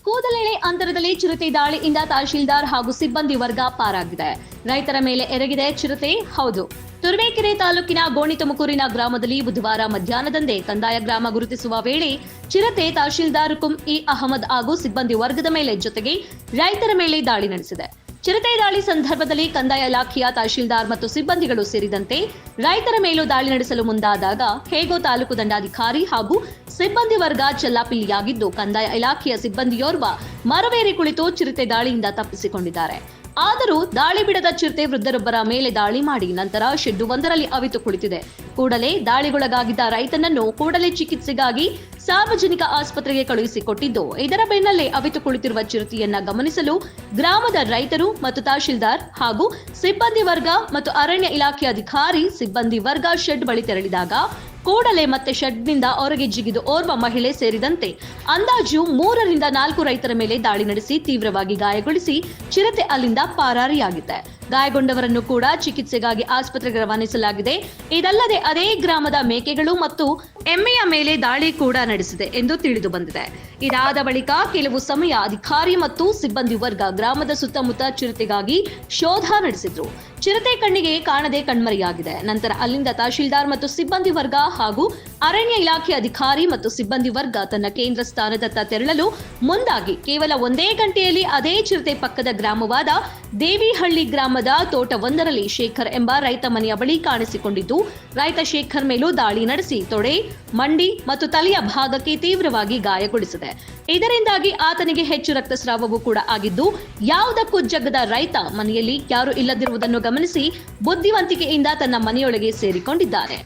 ಕೂದಲೆಳೆ ಅಂತರದಲ್ಲಿ ಚಿರತೆ ದಾಳಿಯಿಂದ ತಹಶೀಲ್ದಾರ್ ಹಾಗೂ ಸಿಬ್ಬಂದಿ ವರ್ಗ ಪಾರಾಗಿದೆ. ರೈತರ ಮೇಲೆ ಎರಗಿದೆ ಚಿರತೆ. ಹೌದು, ತುರುವೇಕೆರೆ ತಾಲೂಕಿನ ಗೋಣಿತುಮಕೂರಿನ ಗ್ರಾಮದಲ್ಲಿ ಬುಧವಾರ ಮಧ್ಯಾಹ್ನದಂದೇ ಕಂದಾಯ ಗ್ರಾಮ ಗುರುತಿಸುವ ವೇಳೆ ಚಿರತೆ ತಹಶೀಲ್ದಾರ್ ಕುಂ-ಇ ಅಹಮದ್ ಹಾಗೂ ಸಿಬ್ಬಂದಿ ವರ್ಗದ ಮೇಲೆ ಜೊತೆಗೆ ರೈತರ ಮೇಲೆ ದಾಳಿ ನಡೆಸಿದೆ. ಚಿರತೆ ದಾಳಿ ಸಂದರ್ಭದಲ್ಲಿ ಕಂದಾಯ ಇಲಾಖೆಯ ತಹಶೀಲ್ದಾರ್ ಮತ್ತು ಸಿಬ್ಬಂದಿಗಳು ಸೇರಿದಂತೆ ರೈತರ ಮೇಲೂ ದಾಳಿ ನಡೆಸಲು ಮುಂದಾದಾಗ ಹೇಗೋ ತಾಲೂಕು ದಂಡಾಧಿಕಾರಿ ಹಾಗೂ ಸಿಬ್ಬಂದಿ ವರ್ಗ ಚೆಲ್ಲಾಪಿಲ್ಲಿಯಾಗಿದ್ದು, ಕಂದಾಯ ಇಲಾಖೆಯ ಸಿಬ್ಬಂದಿಯೋರ್ವ ಮರವೇರಿ ಕುಳಿತು ಚಿರತೆ ದಾಳಿಯಿಂದ ತಪ್ಪಿಸಿಕೊಂಡಿದ್ದಾರೆ. ಆದರೂ ದಾಳಿ ಬಿಡದ ಚಿರತೆ ವೃದ್ಧರೊಬ್ಬರ ಮೇಲೆ ದಾಳಿ ಮಾಡಿ ನಂತರ ಶೆಡ್ಡು ಒಂದರಲ್ಲಿ ಅವಿತು ಕುಳಿತಿದೆ. ಕೂಡಲೇ ದಾಳಿಗೊಳಗಾಗಿದ್ದ ರೈತನನ್ನು ಕೂಡಲೇ ಚಿಕಿತ್ಸೆಗಾಗಿ ಸಾರ್ವಜನಿಕ ಆಸ್ಪತ್ರೆಗೆ ಕಳುಹಿಸಿಕೊಟ್ಟಿದ್ದು, ಇದರ ಬೆನ್ನಲ್ಲೇ ಅವಿತು ಕುಳಿತಿರುವ ಚಿರತೆಯನ್ನ ಗಮನಿಸಲು ಗ್ರಾಮದ ರೈತರು ಮತ್ತು ತಹಶೀಲ್ದಾರ್ ಹಾಗೂ ಸಿಬ್ಬಂದಿ ವರ್ಗ ಮತ್ತು ಅರಣ್ಯ ಇಲಾಖೆ ಅಧಿಕಾರಿ ಸಿಬ್ಬಂದಿ ವರ್ಗ ಶೆಡ್ ಬಳಿ ತೆರಳಿದಾಗ ಕೂಡಲೇ ಮತ್ತೆ ಶೆಡ್ನಿಂದ ಹೊರಗೆ ಜಿಗಿದು ಓರ್ವ ಮಹಿಳೆ ಸೇರಿದಂತೆ ಅಂದಾಜು 3 ರಿಂದ 4 ರೈತರ ಮೇಲೆ ದಾಳಿ ನಡೆಸಿ ತೀವ್ರವಾಗಿ ಗಾಯಗೊಳಿಸಿ ಚಿರತೆ ಅಲ್ಲಿಂದ ಪಾರಾರಿಯಾಗಿದೆ. ಗಾಯಗೊಂಡವರನ್ನು ಕೂಡ ಚಿಕಿತ್ಸೆಗಾಗಿ ಆಸ್ಪತ್ರೆಗೆ ರವಾನಿಸಲಾಗಿದೆ. ಇದಲ್ಲದೆ ಅದೇ ಗ್ರಾಮದ ಮೇಕೆಗಳು ಮತ್ತು ಎಮ್ಮೆಯ ಮೇಲೆ ದಾಳಿ ಕೂಡ ನಡೆಸಿದೆ ಎಂದು ತಿಳಿದು ಬಂದಿದೆ. ಇದಾದ ಬಳಿಕ ಕೆಲವು ಸಮಯ ಅಧಿಕಾರಿ ಮತ್ತು ಸಿಬ್ಬಂದಿ ವರ್ಗ ಗ್ರಾಮದ ಸುತ್ತಮುತ್ತ ಚಿರತೆಗಾಗಿ ಶೋಧ ನಡೆಸಿದ್ರು. ಚಿರತೆ ಕಣ್ಣಿಗೆ ಕಾಣದೆ ಕಣ್ಮರೆಯಾಗಿದೆ. ನಂತರ ಅಲ್ಲಿಂದ ತಹಶೀಲ್ದಾರ್ ಮತ್ತು ಸಿಬ್ಬಂದಿ ವರ್ಗ ಹಾಗೂ ಅರಣ್ಯ ಇಲಾಖೆ ಅಧಿಕಾರಿ ಮತ್ತು ಸಿಬ್ಬಂದಿ ವರ್ಗ ತನ್ನ ಕೇಂದ್ರ ಸ್ಥಾನದತ್ತ ತೆರಳಲು ಮುಂದಾಗಿ ಕೇವಲ 1 ಗಂಟೆಯಲ್ಲಿ ಅದೇ ಚಿರತೆ ಪಕ್ಕದ ಗ್ರಾಮವಾದ ದೇವಿಹಳ್ಳಿ ಗ್ರಾಮದ ತೋಟವೊಂದರಲ್ಲಿ ಶೇಖರ್ ಎಂಬ ರೈತ ಮನೆಯ ಬಳಿ ಕಾಣಿಸಿಕೊಂಡಿದ್ದು, ರೈತ ಶೇಖರ್ ಮೇಲೂ ದಾಳಿ ನಡೆಸಿ ತೊಡೆ, ಮಂಡಿ ಮತ್ತು ತಲೆಯ ಭಾಗಕ್ಕೆ ತೀವ್ರವಾಗಿ ಗಾಯಗೊಳಿಸಿದೆ. ಇದರಿಂದಾಗಿ ಆತನಿಗೆ ಹೆಚ್ಚು ರಕ್ತಸ್ರಾವವೂ ಕೂಡ ಆಗಿದ್ದು, ಯಾವುದಕ್ಕೂ ಜಗ್ಗದ ರೈತ ಮನೆಯಲ್ಲಿ ಯಾರು ಇಲ್ಲದಿರುವುದನ್ನು ಗಮನಿಸಿ ಬುದ್ಧಿವಂತಿಕೆಯಿಂದ ತನ್ನ ಮನೆಯೊಳಗೆ ಸೇರಿಕೊಂಡಿದ್ದಾನೆ.